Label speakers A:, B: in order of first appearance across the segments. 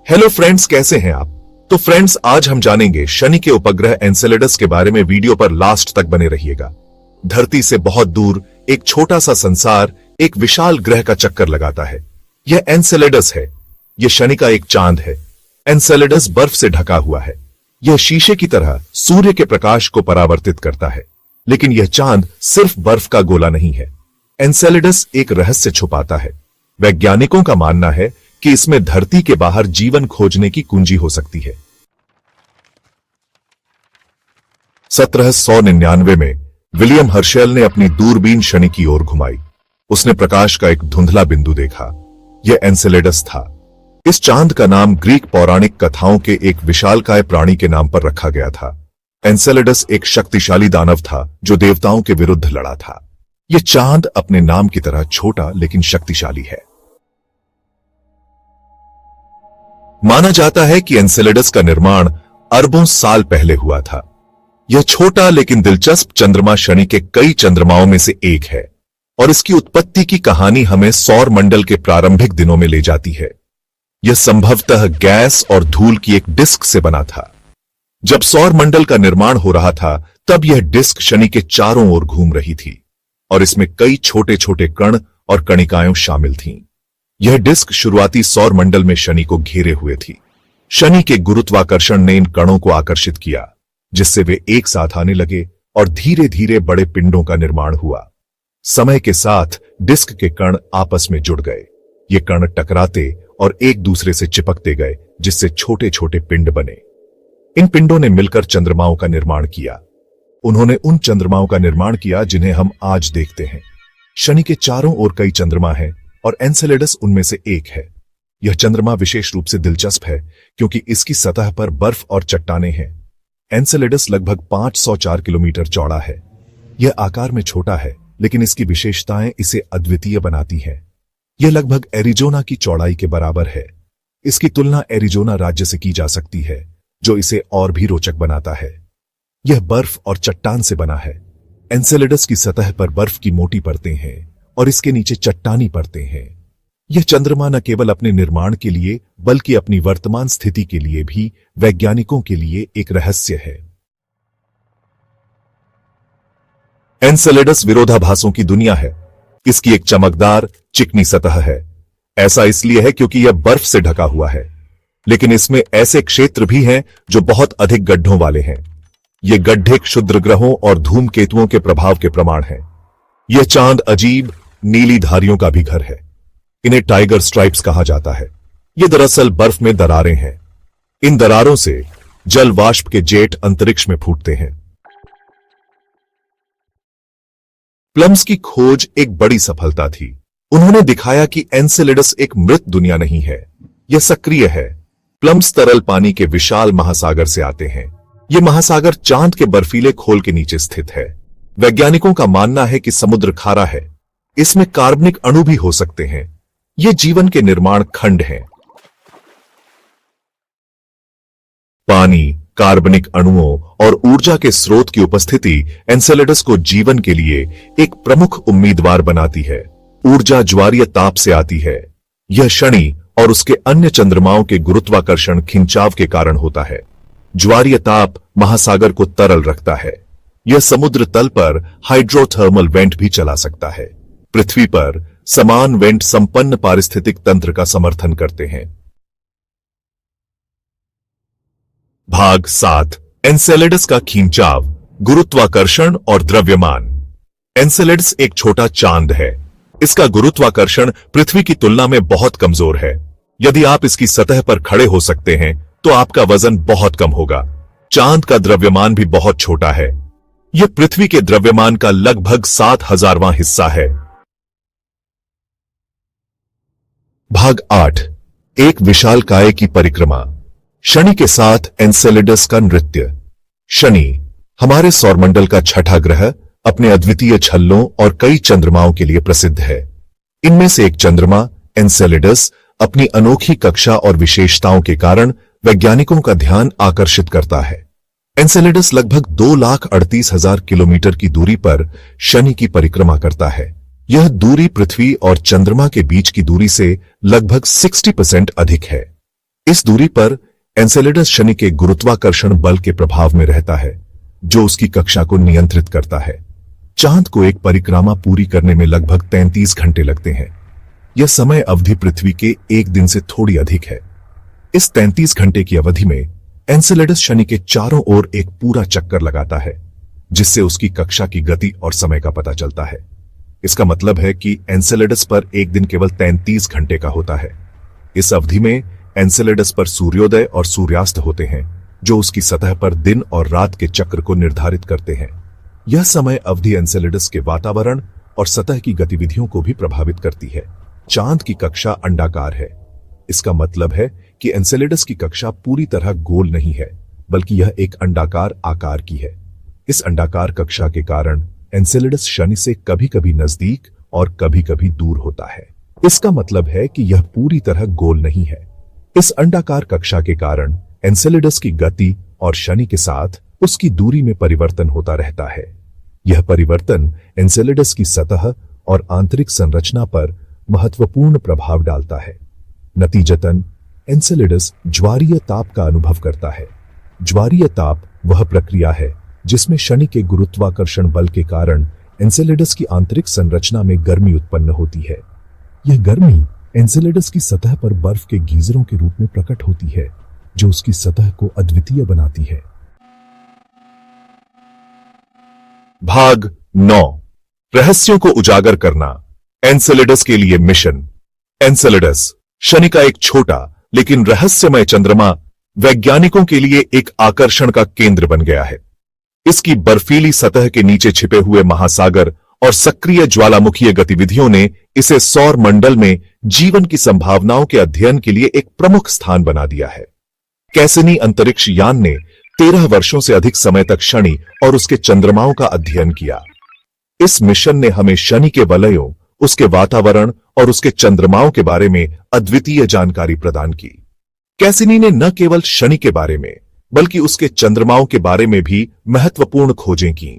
A: Hello friends, कैसे हैं आप? तो फ्रेंड्स, आज हम जानेंगे शनि के उपग्रह एनसेलेडस के बारे में। वीडियो पर लास्ट तक बने रहिएगा। धरती से बहुत दूर एक छोटा सा संसार एक विशाल ग्रह का चक्कर लगाता है। यह एनसेलेडस है। यह शनि का एक चांद है। एनसेलेडस बर्फ से ढका हुआ है। यह शीशे की तरह सूर्य के प्रकाश को परावर्तित करता है, लेकिन यह चांद सिर्फ बर्फ का गोला नहीं है। एनसेलेडस एक रहस्य छुपाता है। वैज्ञानिकों का मानना है कि इसमें धरती के बाहर जीवन खोजने की कुंजी हो सकती है। 1799 में विलियम हर्शेल ने अपनी दूरबीन शनि की ओर घुमाई। उसने प्रकाश का एक धुंधला बिंदु देखा। यह एनसेलेडस था। इस चांद का नाम ग्रीक पौराणिक कथाओं के एक विशालकाय प्राणी के नाम पर रखा गया था। एनसेलेडस एक शक्तिशाली दानव था जो देवताओं के विरुद्ध लड़ा था। यह चांद अपने नाम की तरह छोटा लेकिन शक्तिशाली है। माना जाता है कि एनसेलेडस का निर्माण अरबों साल पहले हुआ था। यह छोटा लेकिन दिलचस्प चंद्रमा शनि के कई चंद्रमाओं में से एक है, और इसकी उत्पत्ति की कहानी हमें सौर मंडल के प्रारंभिक दिनों में ले जाती है। यह संभवतः गैस और धूल की एक डिस्क से बना था। जब सौर मंडल का निर्माण हो रहा था, तब यह डिस्क शनि के चारों ओर घूम रही थी, और इसमें कई छोटे छोटे कण और कणिकाएं शामिल थीं। यह डिस्क शुरुआती सौर मंडल में शनि को घेरे हुए थी। शनि के गुरुत्वाकर्षण ने इन कणों को आकर्षित किया, जिससे वे एक साथ आने लगे और धीरे धीरे बड़े पिंडों का निर्माण हुआ। समय के साथ डिस्क के कण आपस में जुड़ गए। ये कण टकराते और एक दूसरे से चिपकते गए, जिससे छोटे छोटे पिंड बने। इन पिंडों ने मिलकर चंद्रमाओं का निर्माण किया। उन्होंने उन चंद्रमाओं का निर्माण किया जिन्हें हम आज देखते हैं। शनि के चारों ओर कई चंद्रमा हैं, और एनसेलेडस उनमें से एक है। यह चंद्रमा विशेष रूप से दिलचस्प है क्योंकि इसकी सतह पर बर्फ और चट्टानें हैं। एनसेलेडस लगभग 504 किलोमीटर चौड़ा है। यह आकार में छोटा है, लेकिन इसकी विशेषताएं इसे अद्वितीय बनाती हैं। यह लगभग एरिजोना की चौड़ाई के बराबर है। इसकी तुलना एरिजोना राज्य से की जा सकती है, जो इसे और भी रोचक बनाता है। यह बर्फ और चट्टान से बना है। एनसेलेडस की सतह पर बर्फ की मोटी परतें हैं और इसके नीचे चट्टानी परतें हैं। यह चंद्रमा न केवल अपने निर्माण के लिए बल्कि अपनी वर्तमान स्थिति के लिए भी वैज्ञानिकों के लिए एक रहस्य है। एनसेलेडस विरोधाभासों की दुनिया है। इसकी एक चमकदार चिकनी सतह है। ऐसा इसलिए है क्योंकि यह बर्फ से ढका हुआ है, लेकिन इसमें ऐसे क्षेत्र भी हैं जो बहुत अधिक गड्ढों वाले हैं। ये गड्ढे क्षुद्र ग्रहों और धूमकेतुओं के प्रभाव के प्रमाण हैं। यह चांद अजीब नीली धारियों का भी घर है। इन्हें टाइगर स्ट्राइप्स कहा जाता है। ये दरअसल बर्फ में दरारें हैं। इन दरारों से जल वाष्प के जेट अंतरिक्ष में फूटते हैं। प्लम्स की खोज एक बड़ी सफलता थी। उन्होंने दिखाया कि एनसेलेडस एक मृत दुनिया नहीं है, यह सक्रिय है। प्लम्स तरल पानी के विशाल महासागर से आते हैं। यह महासागर चांद के बर्फीले खोल के नीचे स्थित है। वैज्ञानिकों का मानना है कि समुद्र खारा है। इसमें कार्बनिक अणु भी हो सकते हैं। ये जीवन के निर्माण खंड हैं। पानी, कार्बनिक अणुओं और ऊर्जा के स्रोत की उपस्थिति एनसेलेडस को जीवन के लिए एक प्रमुख उम्मीदवार बनाती है। ऊर्जा ज्वारीय ताप से आती है। यह शनि और उसके अन्य चंद्रमाओं के गुरुत्वाकर्षण खिंचाव के कारण होता है। ज्वारीय ताप महासागर को तरल रखता है। यह समुद्र तल पर हाइड्रोथर्मल वेंट भी चला सकता है। पृथ्वी पर समान वेंट संपन्न पारिस्थितिक तंत्र का समर्थन करते हैं। भाग 7। एनसेलेडस का खिंचाव, गुरुत्वाकर्षण और द्रव्यमान। एनसेलेडस एक छोटा चांद है। इसका गुरुत्वाकर्षण पृथ्वी की तुलना में बहुत कमजोर है। यदि आप इसकी सतह पर खड़े हो सकते हैं तो आपका वजन बहुत कम होगा। चांद का द्रव्यमान भी बहुत छोटा है। यह पृथ्वी के द्रव्यमान का लगभग 7000वां हिस्सा है। भाग 8। एक विशालकाय की परिक्रमा। शनि के साथ एनसेलेडस का नृत्य। शनि हमारे सौरमंडल का छठा ग्रह अपने अद्वितीय छल्लों और कई चंद्रमाओं के लिए प्रसिद्ध है। इनमें से एक चंद्रमा एनसेलेडस अपनी अनोखी कक्षा और विशेषताओं के कारण वैज्ञानिकों का ध्यान आकर्षित करता है। एनसेलेडस लगभग 2,38,000 किलोमीटर की दूरी पर शनि की परिक्रमा करता है। यह दूरी पृथ्वी और चंद्रमा के बीच की दूरी से लगभग 60% अधिक है। इस दूरी पर एनसेलेडस शनि के गुरुत्वाकर्षण बल के प्रभाव में रहता है, जो उसकी कक्षा को नियंत्रित करता है। चांद को एक परिक्रमा पूरी करने में लगभग 33 घंटे लगते हैं। यह समय अवधि पृथ्वी के एक दिन से थोड़ी अधिक है। इस 33 घंटे की अवधि में एनसेलेडस शनि के चारों ओर एक पूरा चक्कर लगाता है, जिससे उसकी कक्षा की गति और समय का पता चलता है। इसका मतलब है कि एनसेलेडस पर एक दिन केवल 33 घंटे का होता है। इस अवधि में एनसेलेडस पर सूर्योदय और सूर्यास्त होते हैं, जो उसकी सतह पर दिन और रात के चक्र को निर्धारित करते हैं। यह समय अवधि एनसेलेडस के वातावरण और सतह की गतिविधियों को भी प्रभावित करती है। चांद की कक्षा अंडाकार है। इसका मतलब है कि एनसेलेडस की कक्षा पूरी तरह गोल नहीं है, बल्कि यह एक अंडाकार आकार की है। इस अंडाकार कक्षा के कारण एनसेलेडस शनि से कभी कभी नजदीक और कभी कभी दूर होता है। इसका मतलब है कि यह पूरी तरह गोल नहीं है। इस अंडाकार कक्षा के कारण एनसेलेडस की गति और शनि के साथ उसकी दूरी में परिवर्तन होता रहता है। यह परिवर्तन एनसेलेडस की सतह और आंतरिक संरचना पर महत्वपूर्ण प्रभाव डालता है। नतीजतन एनसेलेडस ज्वारीय ताप का अनुभव करता है। ज्वारीय ताप वह प्रक्रिया है जिसमें शनि के गुरुत्वाकर्षण बल के कारण एनसेलेडस की आंतरिक संरचना में गर्मी उत्पन्न होती है। यह गर्मी एनसेलेडस की सतह पर बर्फ के गीजरों के रूप में प्रकट होती है, जो उसकी सतह को अद्वितीय बनाती है। भाग 9, रहस्यों को उजागर करना। एनसेलेडस के लिए मिशन। एनसेलेडस शनि का एक छोटा लेकिन रहस्यमय चंद्रमा वैज्ञानिकों के लिए एक आकर्षण का केंद्र बन गया है। इसकी बर्फीली सतह के नीचे छिपे हुए महासागर और सक्रिय ज्वालामुखीय गतिविधियों ने इसे सौर मंडल में जीवन की संभावनाओं के अध्ययन के लिए एक प्रमुख स्थान बना दिया है। कैसिनी अंतरिक्ष यान ने 13 वर्षों से अधिक समय तक शनि और उसके चंद्रमाओं का अध्ययन किया। इस मिशन ने हमें शनि के वलयों, उसके वातावरण और उसके चंद्रमाओं के बारे में अद्वितीय जानकारी प्रदान की। कैसिनी ने न केवल शनि के बारे में बल्कि उसके चंद्रमाओं के बारे में भी महत्वपूर्ण खोजें की।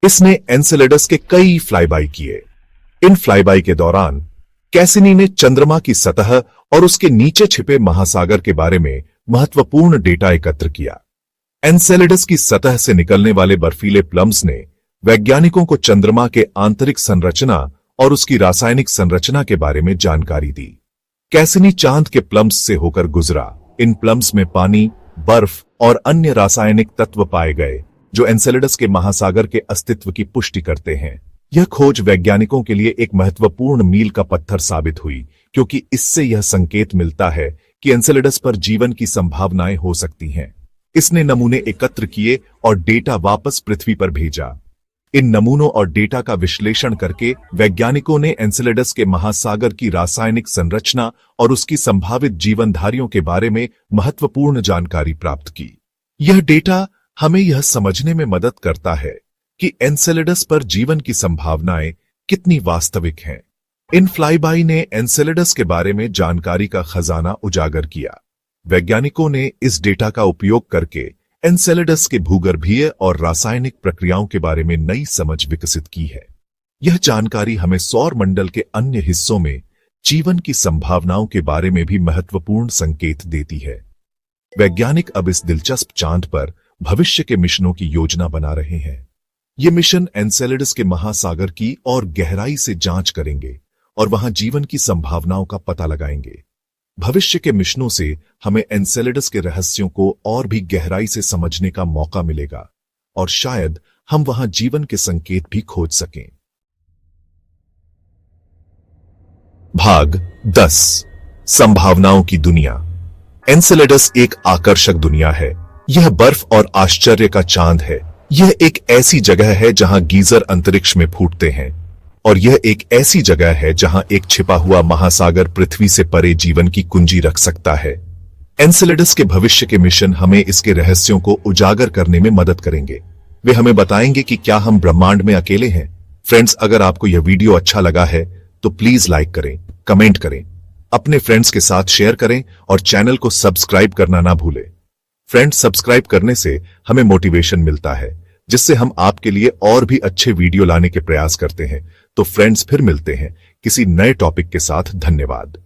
A: इसने एनसेलेडस के कई फ्लाईबाई किए। इन फ्लाईबाई के दौरान कैसिनी ने चंद्रमा की सतह और उसके नीचे छिपे महासागर के बारे में महत्वपूर्ण डेटा एकत्र किया। एनसेलेडस की सतह से निकलने वाले बर्फीले प्लम्स ने वैज्ञानिकों को चंद्रमा के आंतरिक संरचना और उसकी रासायनिक संरचना के बारे में जानकारी दी। कैसिनी चांद के प्लम्स से होकर गुजरा। इन प्लम्स में पानी, बर्फ और अन्य रासायनिक तत्व पाए गए, जो एनसेलेडस के महासागर के अस्तित्व की पुष्टि करते हैं। यह खोज वैज्ञानिकों के लिए एक महत्वपूर्ण मील का पत्थर साबित हुई, क्योंकि इससे यह संकेत मिलता है कि एनसेलेडस पर जीवन की संभावनाएं हो सकती हैं। इसने नमूने एकत्र किए और डेटा वापस पृथ्वी पर भेजा। इन नमूनों और डेटा का विश्लेषण करके वैज्ञानिकों ने एनसेलेडस के महासागर की रासायनिक संरचना और उसकी संभावित जीवनधारियों के बारे में महत्वपूर्ण जानकारी प्राप्त की। यह डेटा हमें यह समझने में मदद करता है कि एनसेलेडस पर जीवन की संभावनाएं कितनी वास्तविक हैं। इन फ्लाईबाई ने एनसेलेडस के बारे में जानकारी का खजाना उजागर किया। वैज्ञानिकों ने इस डेटा का उपयोग करके एनसेलेडस के भूगर्भीय और रासायनिक प्रक्रियाओं के बारे में नई समझ विकसित की है। यह जानकारी हमें सौर मंडल के अन्य हिस्सों में जीवन की संभावनाओं के बारे में भी महत्वपूर्ण संकेत देती है। वैज्ञानिक अब इस दिलचस्प चांद पर भविष्य के मिशनों की योजना बना रहे हैं। ये मिशन एनसेलेडस के महासागर की और गहराई से जांच करेंगे और वहां जीवन की संभावनाओं का पता लगाएंगे। भविष्य के मिशनों से हमें एनसेलेडस के रहस्यों को और भी गहराई से समझने का मौका मिलेगा और शायद हम वहां जीवन के संकेत भी खोज सकें। भाग 10, संभावनाओं की दुनिया। एनसेलेडस एक आकर्षक दुनिया है। यह बर्फ और आश्चर्य का चांद है। यह एक ऐसी जगह है जहां गीजर अंतरिक्ष में फूटते हैं और यह एक ऐसी जगह है जहां एक छिपा हुआ महासागर पृथ्वी से परे जीवन की कुंजी रख सकता है। एनसेलेडस के भविष्य के मिशन हमें इसके रहस्यों को उजागर करने में मदद करेंगे। वे हमें बताएंगे कि क्या हम ब्रह्मांड में अकेले हैं। फ्रेंड्स, अगर आपको यह वीडियो अच्छा लगा है तो प्लीज लाइक करें, कमेंट करें, अपने फ्रेंड्स के साथ शेयर करें और चैनल को सब्सक्राइब करना ना भूलें। फ्रेंड्स, सब्सक्राइब करने से हमें मोटिवेशन मिलता है, जिससे हम आपके लिए और भी अच्छे वीडियो लाने के प्रयास करते हैं। तो फ्रेंड्स, फिर मिलते हैं किसी नए टॉपिक के साथ। धन्यवाद।